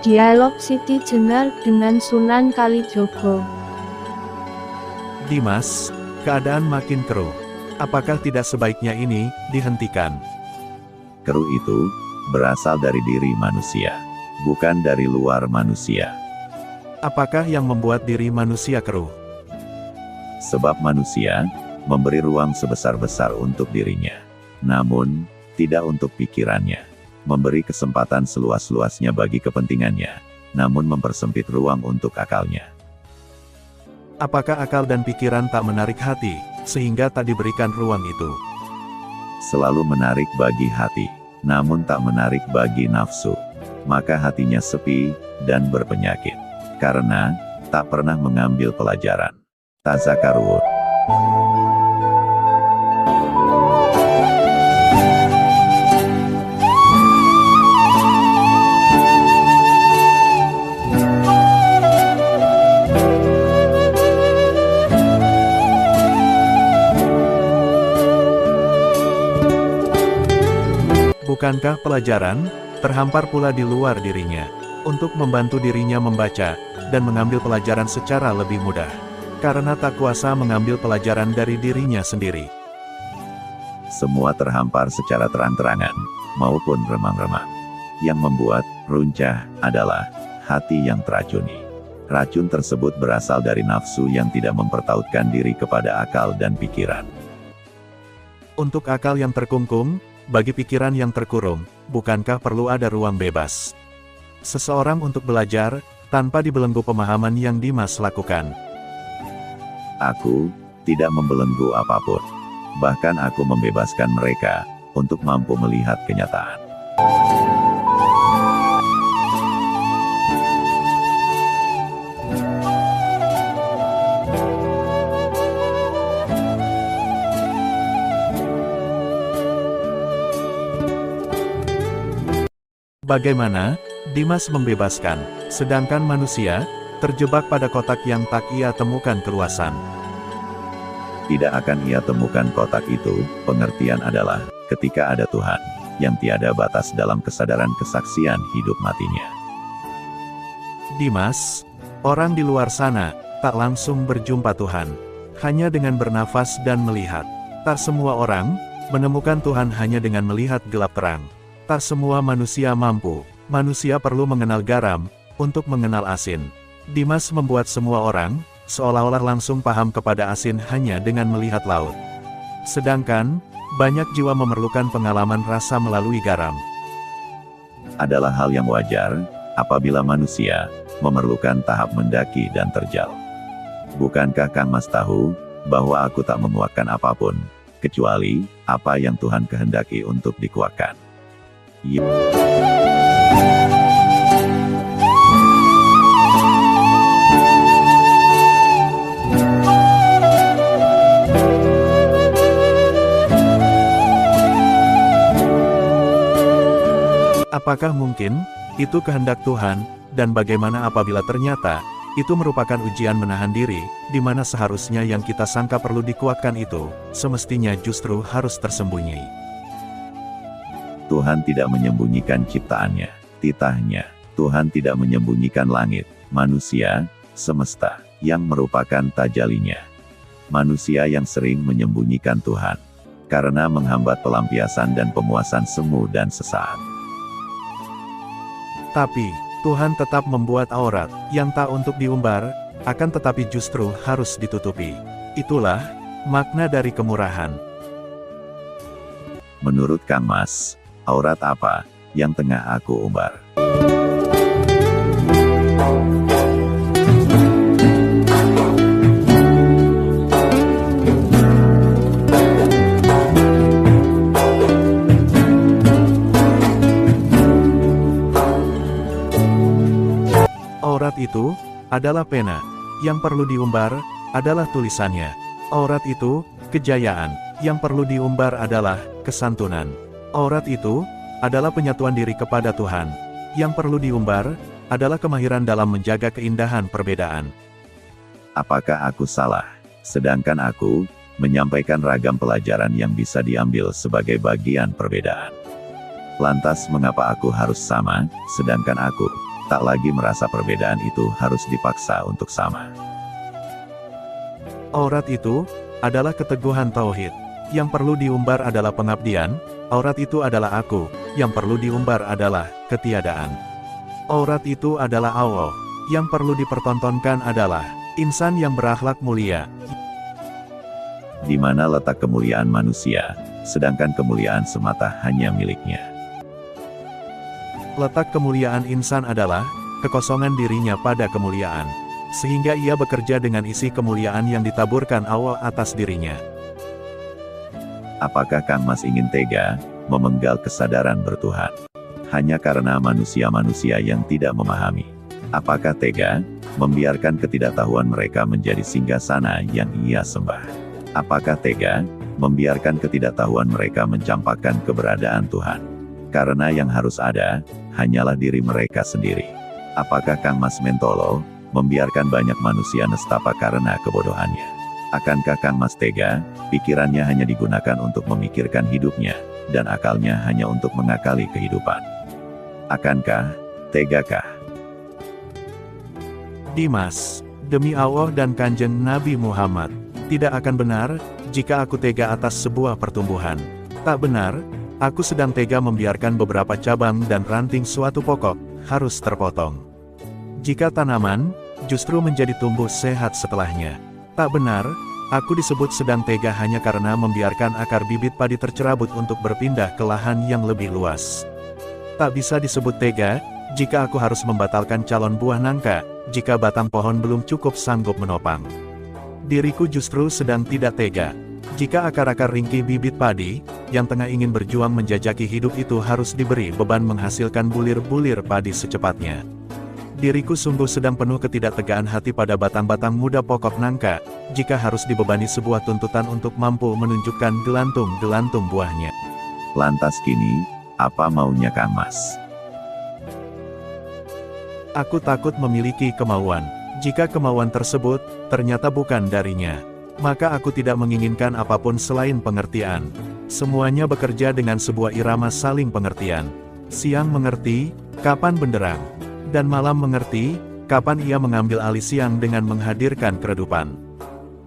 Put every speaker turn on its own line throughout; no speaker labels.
Dialog Siti Jenar dengan Sunan Kalijogo.
Dimas, keadaan makin keruh. Apakah tidak sebaiknya ini dihentikan?
Keruh itu berasal dari diri manusia, bukan dari luar manusia.
Apakah yang membuat diri manusia keruh?
Sebab manusia memberi ruang sebesar-besar untuk dirinya, namun tidak untuk pikirannya. Memberi kesempatan seluas-luasnya bagi kepentingannya, namun mempersempit ruang untuk akalnya.
Apakah akal dan pikiran tak menarik hati, sehingga tak diberikan ruang itu?
Selalu menarik bagi hati, namun tak menarik bagi nafsu. Maka hatinya sepi dan berpenyakit, karena tak pernah mengambil pelajaran. Tazakarun.
Bukankah pelajaran terhampar pula di luar dirinya, untuk membantu dirinya membaca dan mengambil pelajaran secara lebih mudah, karena tak kuasa mengambil pelajaran dari dirinya sendiri?
Semua terhampar secara terang-terangan, maupun remang-remang. Yang membuat runcah adalah hati yang teracuni. Racun tersebut berasal dari nafsu yang tidak mempertautkan diri kepada akal dan pikiran.
Untuk akal yang terkungkung, bagi pikiran yang terkurung, bukankah perlu ada ruang bebas? Seseorang untuk belajar, tanpa dibelenggu pemahaman yang Dimas lakukan.
Aku tidak membelenggu apapun. Bahkan aku membebaskan mereka, untuk mampu melihat kenyataan.
Bagaimana Dimas membebaskan, sedangkan manusia terjebak pada kotak yang tak ia temukan keluasan?
Tidak akan ia temukan kotak itu. Pengertian adalah, ketika ada Tuhan, yang tiada batas dalam kesadaran kesaksian hidup matinya.
Dimas, orang di luar sana, tak langsung berjumpa Tuhan, hanya dengan bernafas dan melihat. Tak semua orang menemukan Tuhan hanya dengan melihat gelap terang. Tak semua manusia mampu. Manusia perlu mengenal garam, untuk mengenal asin. Dimas membuat semua orang, seolah-olah langsung paham kepada asin hanya dengan melihat laut. Sedangkan, banyak jiwa memerlukan pengalaman rasa melalui garam.
Adalah hal yang wajar, apabila manusia memerlukan tahap mendaki dan terjal. Bukankah Kang Mas tahu, bahwa aku tak memuakkan apapun, kecuali, apa yang Tuhan kehendaki untuk dikuakkan.
Apakah mungkin itu kehendak Tuhan, dan bagaimana apabila ternyata itu merupakan ujian menahan diri, di mana seharusnya yang kita sangka perlu dikuatkan itu semestinya justru harus tersembunyi?
Tuhan tidak menyembunyikan ciptaannya, titahnya. Tuhan tidak menyembunyikan langit, manusia, semesta, yang merupakan tajalinya. Manusia yang sering menyembunyikan Tuhan, karena menghambat pelampiasan dan pemuasan semu dan sesaat.
Tapi, Tuhan tetap membuat aurat, yang tak untuk diumbar, akan tetapi justru harus ditutupi. Itulah, makna dari kemurahan.
Menurut Kang Mas, aurat apa, yang tengah aku umbar?
Aurat itu adalah pena, yang perlu diumbar adalah tulisannya. Aurat itu kejayaan, yang perlu diumbar adalah kesantunan. Aurat itu adalah penyatuan diri kepada Tuhan, yang perlu diumbar adalah kemahiran dalam menjaga keindahan perbedaan.
Apakah aku salah, sedangkan aku menyampaikan ragam pelajaran yang bisa diambil sebagai bagian perbedaan? Lantas mengapa aku harus sama, sedangkan aku Tak lagi merasa perbedaan itu harus dipaksa untuk sama.
Aurat itu adalah keteguhan tauhid. Yang perlu diumbar adalah pengabdian. Aurat itu adalah aku. Yang perlu diumbar adalah ketiadaan. Aurat itu adalah Allah. Yang perlu dipertontonkan adalah insan yang berakhlak mulia.
Di mana letak kemuliaan manusia, sedangkan kemuliaan semata hanya miliknya.
Letak kemuliaan insan adalah kekosongan dirinya pada kemuliaan, sehingga ia bekerja dengan isi kemuliaan yang ditaburkan Allah atas dirinya.
Apakah Kang Mas ingin tega, memenggal kesadaran bertuhan? Hanya karena manusia-manusia yang tidak memahami. Apakah tega, membiarkan ketidaktahuan mereka menjadi singgasana yang ia sembah? Apakah tega, membiarkan ketidaktahuan mereka mencampakkan keberadaan Tuhan? Karena yang harus ada, hanyalah diri mereka sendiri. Apakah Kang Mas Mentolo, membiarkan banyak manusia nestapa karena kebodohannya? Akankah Kang Mas tega, pikirannya hanya digunakan untuk memikirkan hidupnya, dan akalnya hanya untuk mengakali kehidupan? Akankah, tegakah?
Dimas, demi Allah dan Kanjeng Nabi Muhammad, tidak akan benar jika aku tega atas sebuah pertumbuhan. Tak benar, aku sedang tega membiarkan beberapa cabang dan ranting suatu pokok harus terpotong. Jika tanaman justru menjadi tumbuh sehat setelahnya. Tak benar, aku disebut sedang tega hanya karena membiarkan akar bibit padi tercerabut untuk berpindah ke lahan yang lebih luas. Tak bisa disebut tega jika aku harus membatalkan calon buah nangka, jika batang pohon belum cukup sanggup menopang. Diriku justru sedang tidak tega jika akar-akar ringkih bibit padi, yang tengah ingin berjuang menjajaki hidup itu harus diberi beban menghasilkan bulir-bulir padi secepatnya. Diriku sungguh sedang penuh ketidaktegaan hati pada batang-batang muda pokok nangka, jika harus dibebani sebuah tuntutan untuk mampu menunjukkan gelantung-gelantung buahnya.
Lantas kini, apa maunya Kang Mas?
Aku takut memiliki kemauan. Jika kemauan tersebut ternyata bukan darinya, maka aku tidak menginginkan apapun selain pengertian. Semuanya bekerja dengan sebuah irama saling pengertian. Siang mengerti, kapan benderang, dan malam mengerti, kapan ia mengambil alih siang dengan menghadirkan keredupan.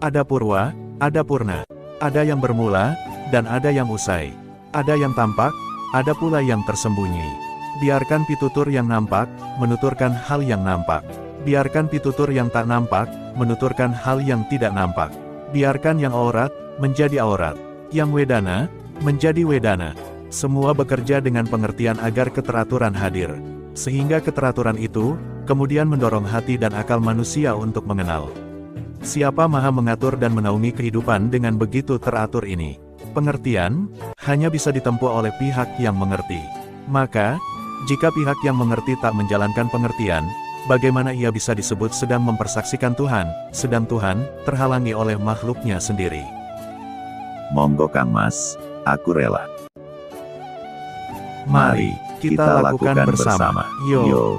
Ada purwa, ada purna, ada yang bermula, dan ada yang usai. Ada yang tampak, ada pula yang tersembunyi. Biarkan pitutur yang nampak, menuturkan hal yang nampak. Biarkan pitutur yang tak nampak, menuturkan hal yang tidak nampak. Biarkan yang aurat, menjadi aurat. Yang wedana, menjadi wedana. Semua bekerja dengan pengertian agar keteraturan hadir. Sehingga keteraturan itu, kemudian mendorong hati dan akal manusia untuk mengenal. Siapa maha mengatur dan menaungi kehidupan dengan begitu teratur ini? Pengertian, hanya bisa ditempuh oleh pihak yang mengerti. Maka, jika pihak yang mengerti tak menjalankan pengertian, bagaimana ia bisa disebut sedang mempersaksikan Tuhan, sedang Tuhan terhalangi oleh makhluknya sendiri?
Monggo Kang Mas, aku rela.
Mari kita lakukan bersama. Yo.